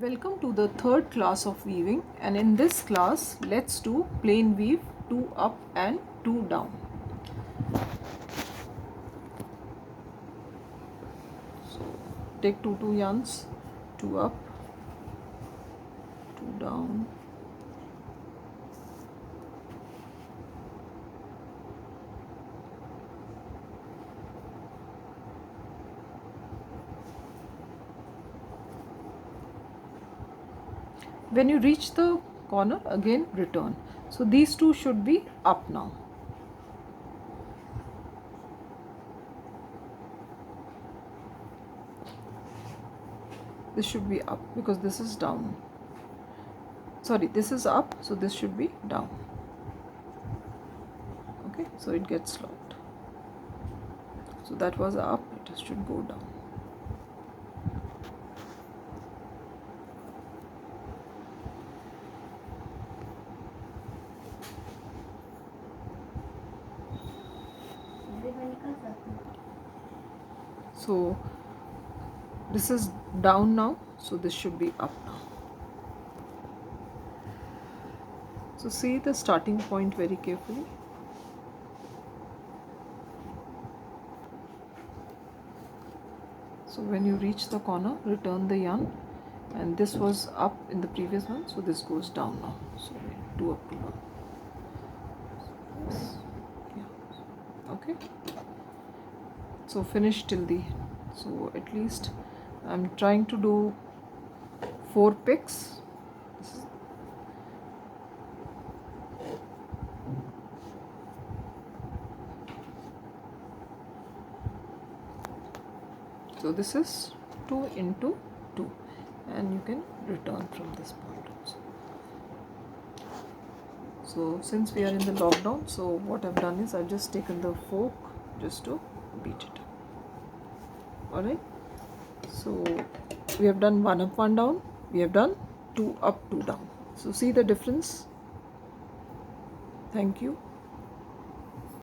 Welcome to the third class of weaving, and in this class let's do plain weave 2 up and 2 down. So take 2 yarns, 2 up, 2 down, when you reach the corner again return. So these two should be up now. This should be up because this is down. Sorry, this is up, so this should be down. Okay, so it gets locked. So that was up, it should go down. So this is down now, so this should be up now. So see the starting point very carefully. So when you reach the corner, return the yarn, and this was up in the previous one, so this goes down now. So 2 up, 2 down. Yeah. Okay. So finish till the, so at least I'm trying to do 4 picks. So this is 2 into 2, and you can return from this point also. So since we are in the lockdown, so what I've done is I've just taken the fork just to beat it. Alright, so we have done 1 up, 1 down, we have done 2 up, 2 down. So see the difference. Thank you.